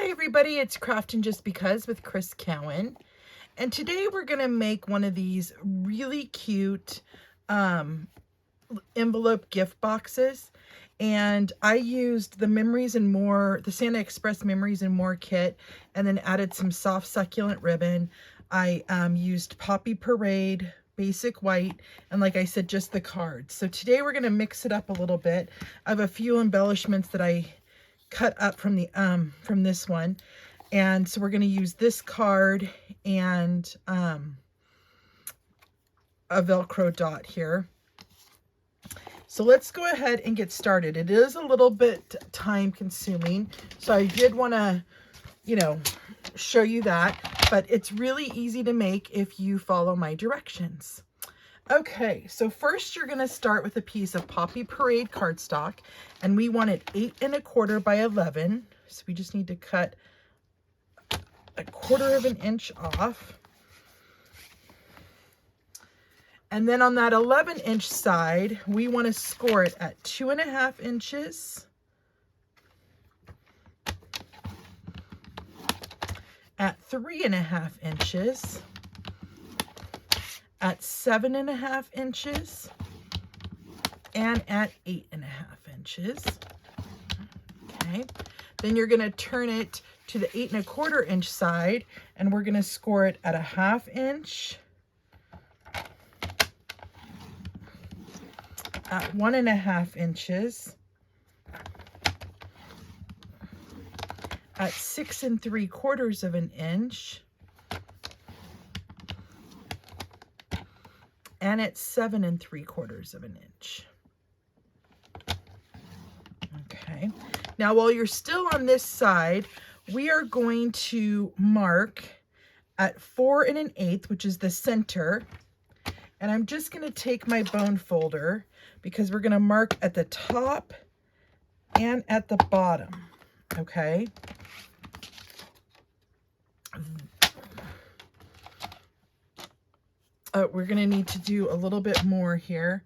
Hi everybody, it's Craftin' Just Because with Chris Cowan. And today we're going to make one of these really cute envelope gift boxes. And I used the Memories and More, the Santa Express Memories and More kit, and then added some soft succulent ribbon. I used Poppy Parade, basic white, and like I said, just the cards. So today we're going to mix it up a little bit. I have a few embellishments that I cut up from the from this one, and so we're going to use this card and a Velcro dot here. So let's go ahead and get started. It is a little bit time consuming, so I did want to, show you that, but it's really easy to make if you follow my directions. Okay, so first you're going to start with a piece of Poppy Parade cardstock, and we want it 8 1/4 by 11. So we just need to cut 1/4 of an inch off. And then on that 11-inch side, we want to score it at 2.5 inches, at 3.5 inches, at 7.5 inches, and at 8.5 inches. Okay, then you're going to turn it to the 8 1/4 inch side, and we're going to score it at 1/2 inch, at 1.5 inches, at 6 3/4 of an inch, and at 7 3/4 of an inch. Okay, now while you're still on this side, we are going to mark at 4 1/8, which is the center. And I'm just going to take my bone folder because we're going to mark at the top and at the bottom. Okay. We're going to need to do a little bit more here.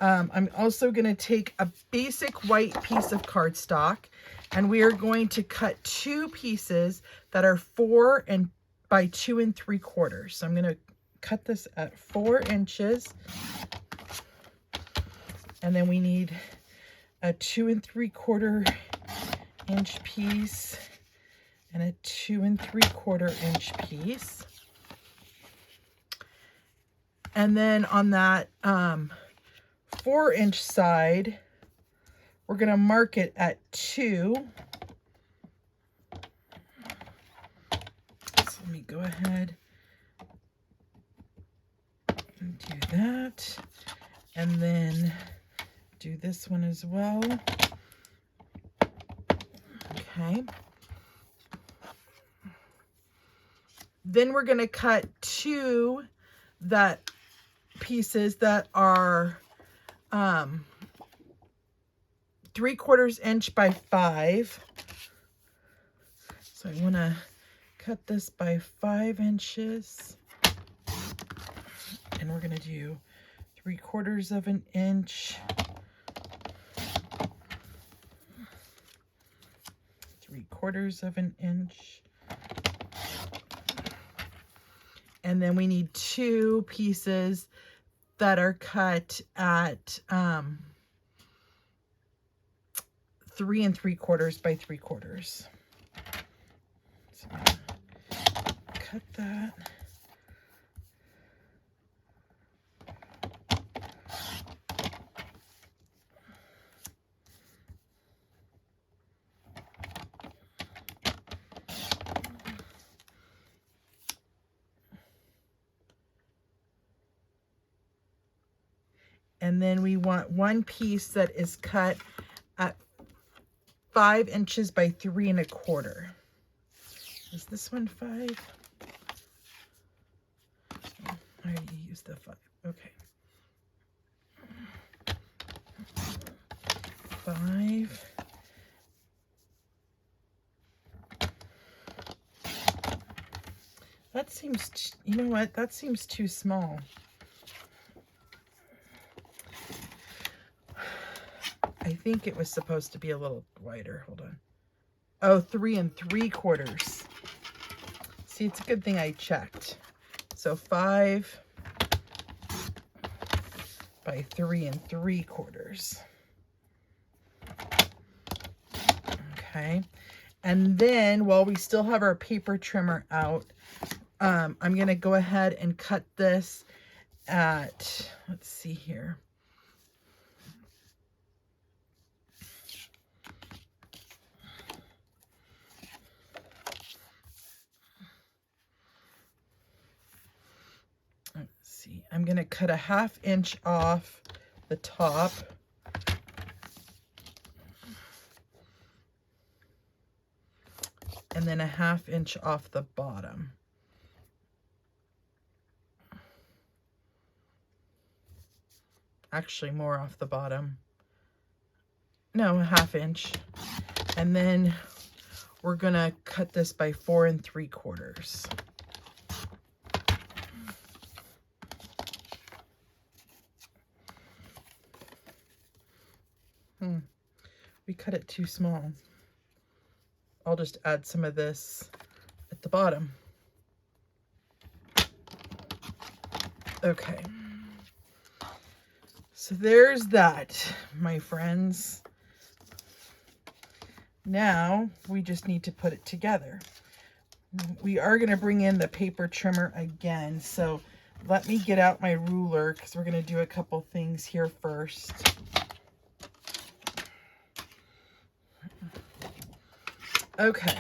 I'm also going to take a basic white piece of cardstock, and we are going to cut 2 pieces that are 4 by 2 3/4. So I'm going to cut this at 4 inches, and then we need a 2 3/4 inch piece and a 2 3/4 inch piece. And then on that 4-inch side, we're going to mark it at 2. So let me go ahead and do that, and then do this one as well. Okay. Then we're going to cut 2 pieces that are 3/4 inch by 5. So I want to cut this by 5 inches, and we're going to do 3/4 of an inch, 3/4 of an inch, and then we need 2 pieces that are cut at 3 3/4 by 3/4. So I'm gonna cut that. And then we want 1 piece that is cut at 5 inches by 3 1/4. Is this one 5? Oh, I already used the 5. Okay. 5. That seems, you know what? That seems too small. I think it was supposed to be a little wider. Hold on. Oh, 3 3/4. See, it's a good thing I checked. So 5 by 3 3/4. Okay. And then while we still have our paper trimmer out, I'm going to go ahead and cut this at, let's see here. Let's see, I'm going to cut a 1/2 inch off the top. And then a 1/2 inch off the bottom. Actually, more off the bottom. No, a 1/2 inch. And then we're gonna cut this by 4 3/4. We cut it too small. I'll just add some of this at the bottom. Okay. So there's that, my friends. Now we just need to put it together. We are going to bring in the paper trimmer again. So let me get out my ruler because we're going to do a couple things here first. Okay.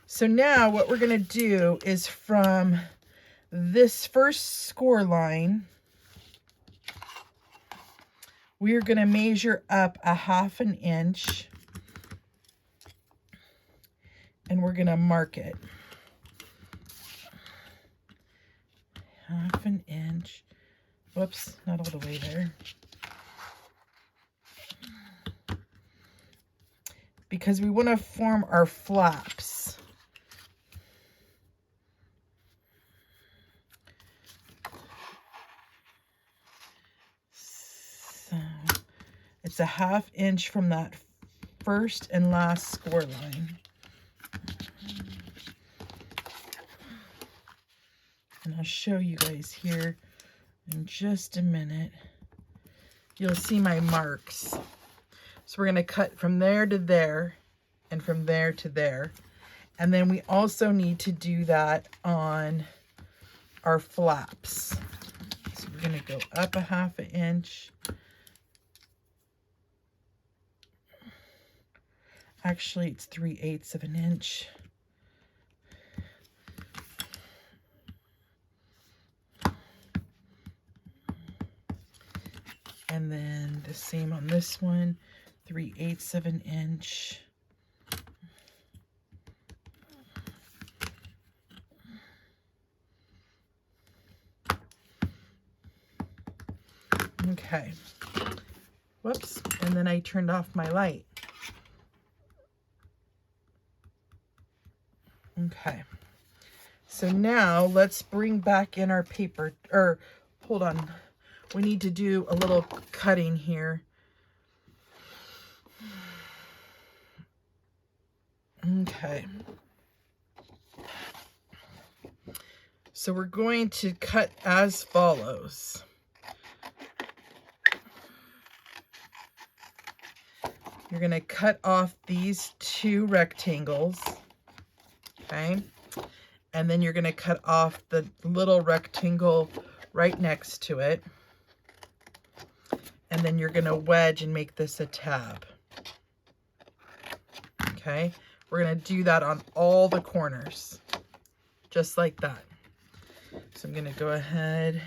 So now what we're going to do is from this first score line, we're going to measure up a 1/2 inch. And we're going to mark it. 1/2 inch. Whoops, not all the way there. Because we want to form our flaps. So it's a 1/2 inch from that first and last score line. And I'll show you guys here in just a minute. You'll see my marks. So we're going to cut from there to there and from there to there. And then we also need to do that on our flaps. So we're going to go up a 1/2 inch. Actually, it's 3/8 of an inch. And then the same on this one, 3/8 of an inch. Okay. Whoops. And then I turned off my light. Okay. So now let's bring back in our paper, or hold on. We need to do a little cutting here. Okay. So we're going to cut as follows. You're going to cut off these 2 rectangles. Okay. And then you're going to cut off the little rectangle right next to it. And then you're going to wedge and make this a tab. Okay. We're going to do that on all the corners. Just like that. So I'm going to go ahead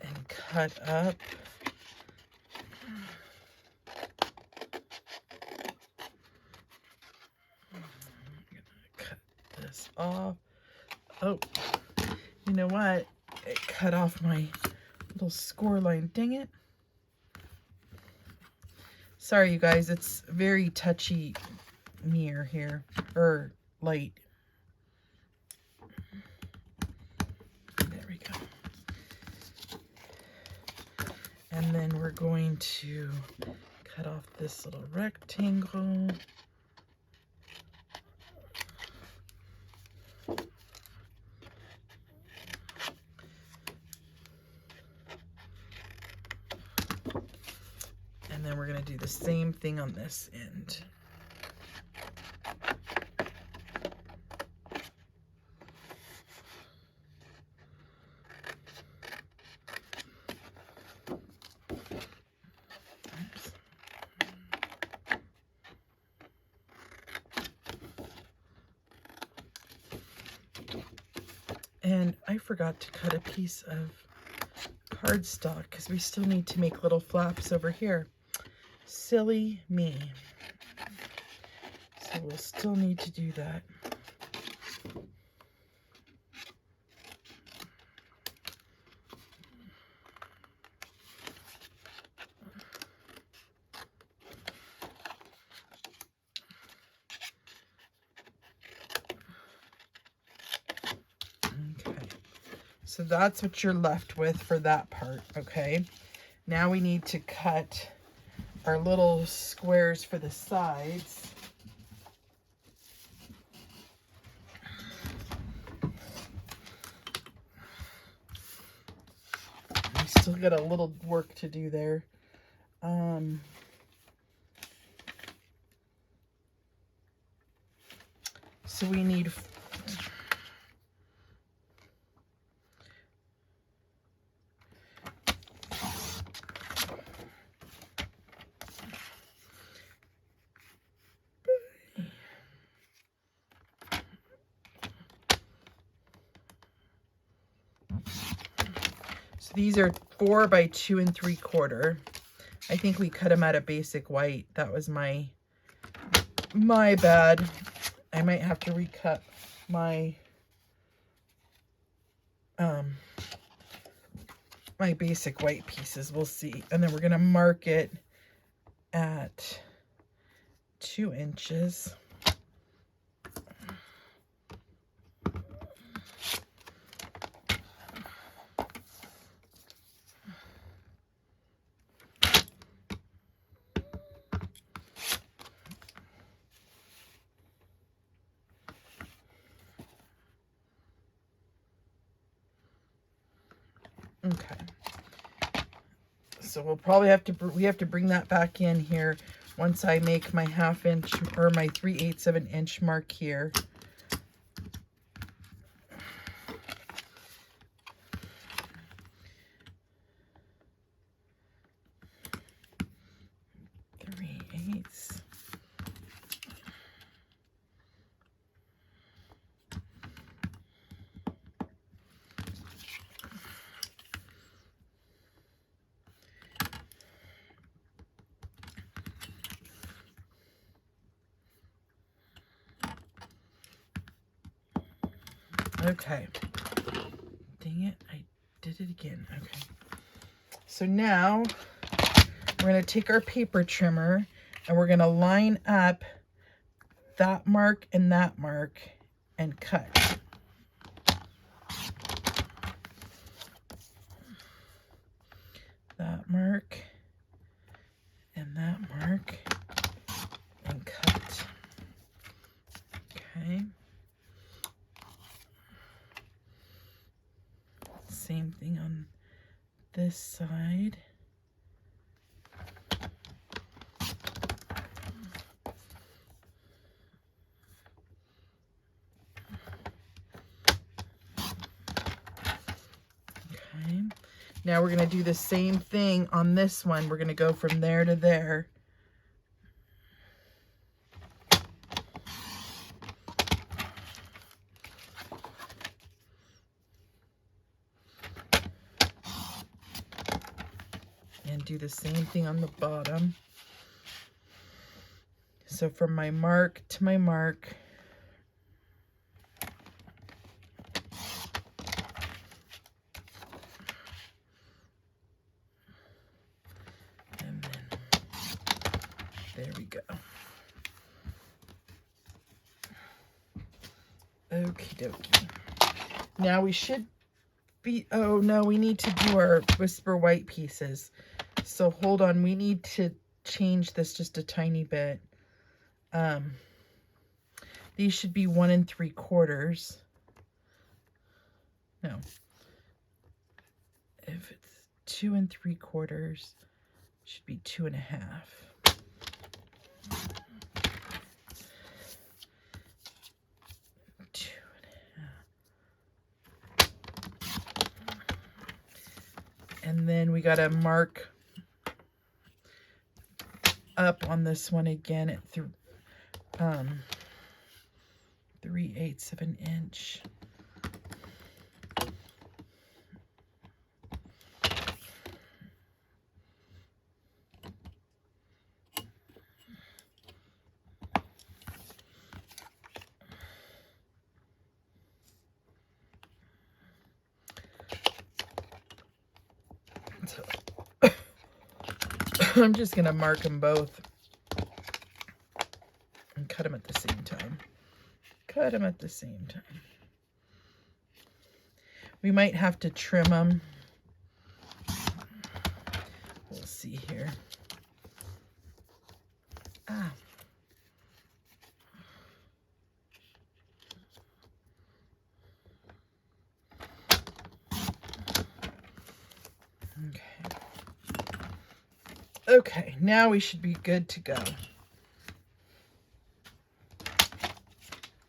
and cut up. I'm going to cut this off. Oh, you know what? It cut off my little score line. Dang it. Sorry, you guys. It's very touchy mirror here. Or light. There we go. And then we're going to cut off this little rectangle. then we're going to do the same thing on this end. And I forgot to cut a piece of cardstock because we still need to make little flaps over here. Silly me. So we'll still need to do that. So that's what you're left with for that part, okay? Now we need to cut our little squares for the sides. We still got a little work to do there. So we need these are 4 by 2 3/4. I think we cut them out of basic white. That was my bad. I might have to recut my my basic white pieces. We'll see. And then we're gonna mark it at 2 inches. Okay, so we'll probably have to bring that back in here once I make my 1/2 inch or my 3/8 of an inch mark here. Okay. Dang it, I did it again. Okay. So now we're going to take our paper trimmer and we're going to line up that mark and cut. That mark and cut. Okay. Same thing on this side. Okay. Now we're going to do the same thing on this one. We're going to go from there to there. And do the same thing on the bottom. So from my mark to my mark. And then there we go. Okie dokie. Now we should be, oh no, we need to do our Whisper White pieces. So hold on, we need to change this just a tiny bit. These should be 1 3/4. No. If it's 2 3/4, Should be 2.5. And then we got to mark up on this one again at 3/8 of an inch. I'm just going to mark them both and cut them at the same time. Cut them at the same time. We might have to trim them. We'll see here. Ah. Okay. Okay, now we should be good to go.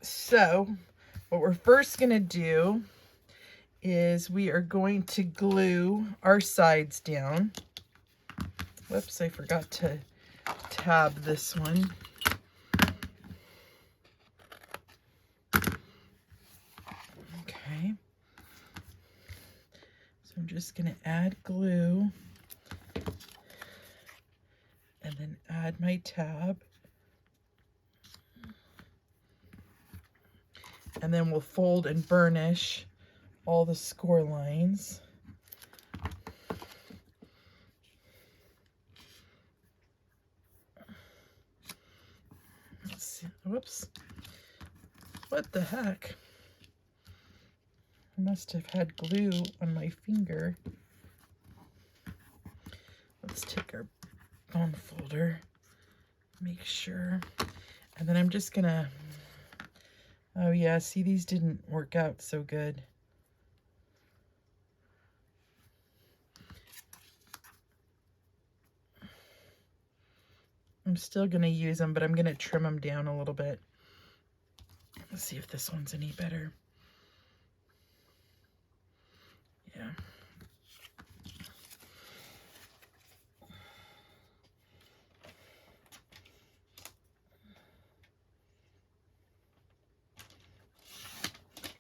So, what we're first going to do is we are going to glue our sides down. Whoops, I forgot to tab this one. Okay. So I'm just going to add glue and then add my tab. And then we'll fold and burnish all the score lines. Let's see. Whoops. What the heck? I must have had glue on my finger. Let's take our bone folder, make sure. And then I'm just gonna, oh yeah, see, these didn't work out so good. I'm still gonna use them, but I'm gonna trim them down a little bit. Let's see if this one's any better. Yeah.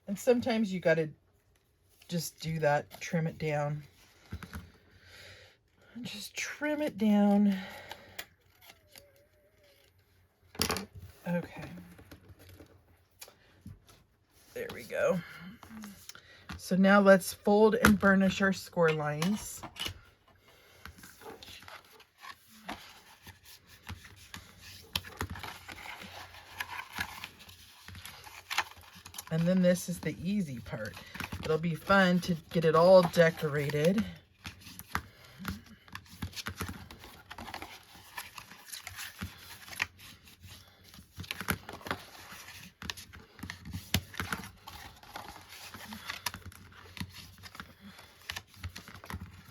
And sometimes you gotta just do that, trim it down. Just trim it down. Okay. There we go. So now let's fold and burnish our score lines. And then this is the easy part. It'll be fun to get it all decorated.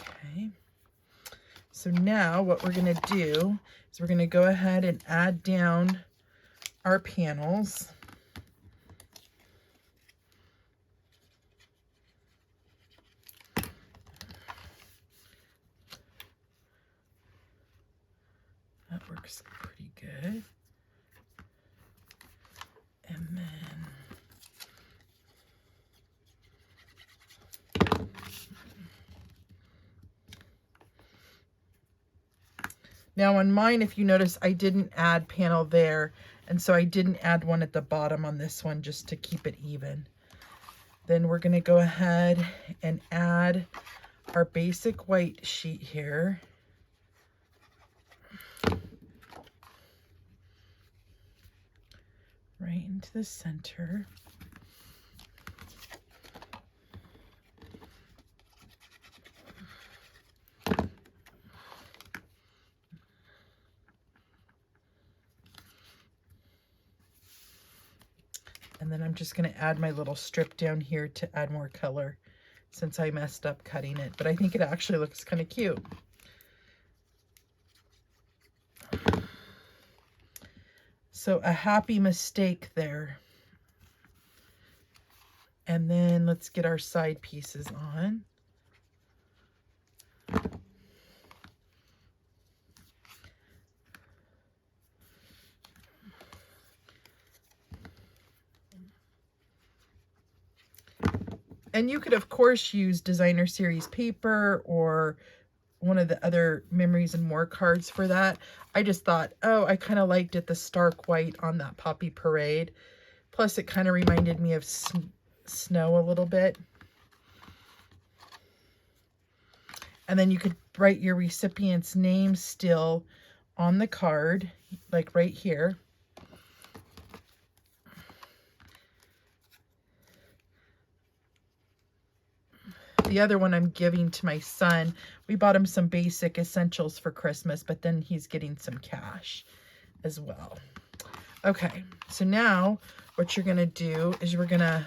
Okay. So now what we're going to do is we're going to go ahead and add down our panels. That works pretty good. And then now on mine, if you notice, I didn't add panel there, and so I didn't add one at the bottom on this one just to keep it even. Then we're going to go ahead and add our basic white sheet here. Right into the center. And then I'm just going to add my little strip down here to add more color since I messed up cutting it. But I think it actually looks kind of cute. So a happy mistake there. And then let's get our side pieces on. And you could, of course, use designer series paper or one of the other Memories and More cards for that. I just thought, oh, I kind of liked it, the stark white on that Poppy Parade. Plus, it kind of reminded me of snow a little bit. And then you could write your recipient's name still on the card, like right here. The other one I'm giving to my son. We bought him some basic essentials for Christmas, but then he's getting some cash as well. Okay, so now what you're going to do is we're going to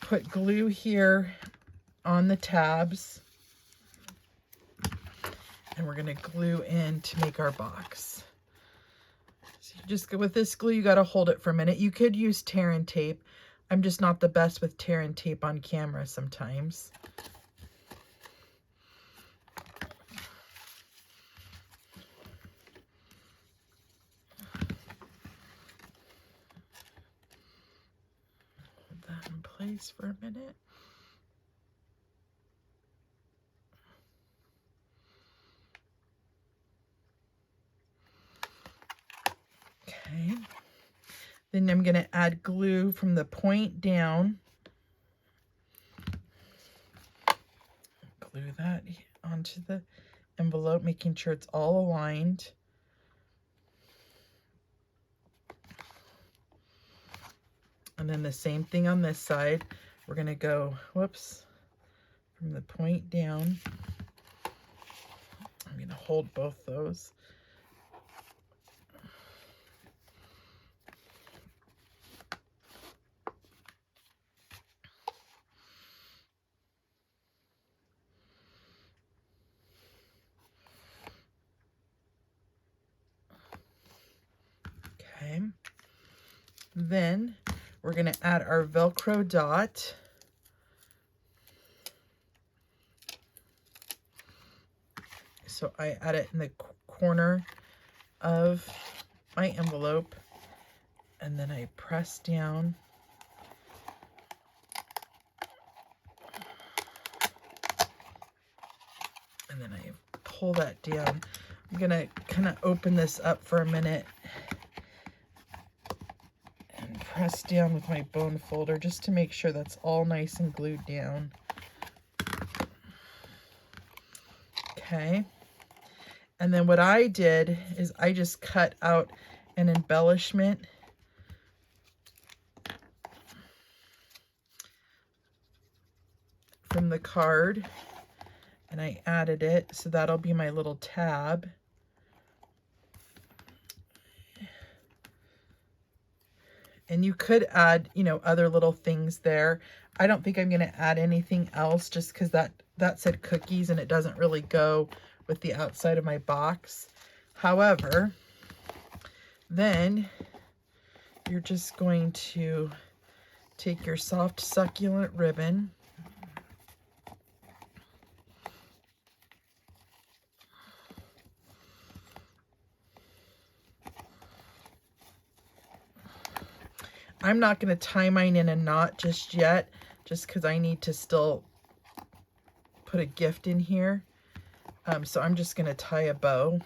put glue here on the tabs. And we're going to glue in to make our box. So you just go with this glue, you got to hold it for a minute. You could use tear and tape. I'm just not the best with tear and tape on camera sometimes. Hold that in place for a minute. Okay. Then I'm going to add glue from the point down. Glue that onto the envelope, making sure it's all aligned. And then the same thing on this side. We're going to go, whoops, from the point down. I'm going to hold both those. Okay. Then we're going to add our Velcro dot. So I add it in the corner of my envelope, and then I press down. And then I pull that down. I'm going to kind of open this up for a minute and press down with my bone folder just to make sure that's all nice and glued down. Okay. And then what I did is I just cut out an embellishment from the card, and I added it, so that'll be my little tab. And you could add, you know, other little things there. I don't think I'm going to add anything else just because that said cookies and it doesn't really go with the outside of my box. However, then you're just going to take your soft succulent ribbon I'm not going to tie mine in a knot just yet, just because I need to still put a gift in here. So I'm just going to tie a bow.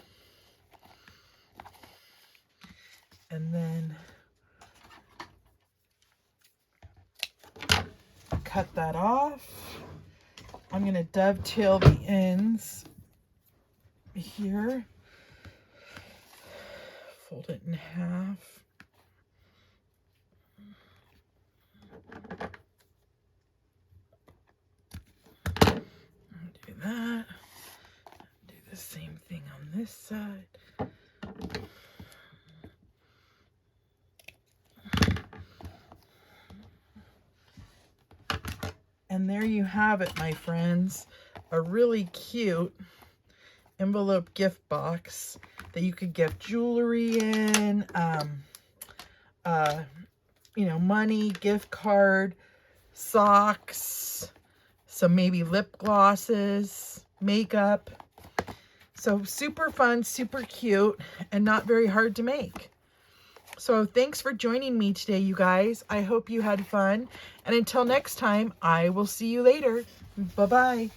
And then cut that off. I'm going to dovetail the ends here. Fold it in half. Do that. Do the same thing on this side. And there you have it, my friends. A really cute envelope gift box that you could give jewelry in, you know, money, gift card, socks, some maybe lip glosses, makeup. So super fun, super cute, and not very hard to make. So thanks for joining me today, you guys. I hope you had fun. And until next time, I will see you later. Bye-bye.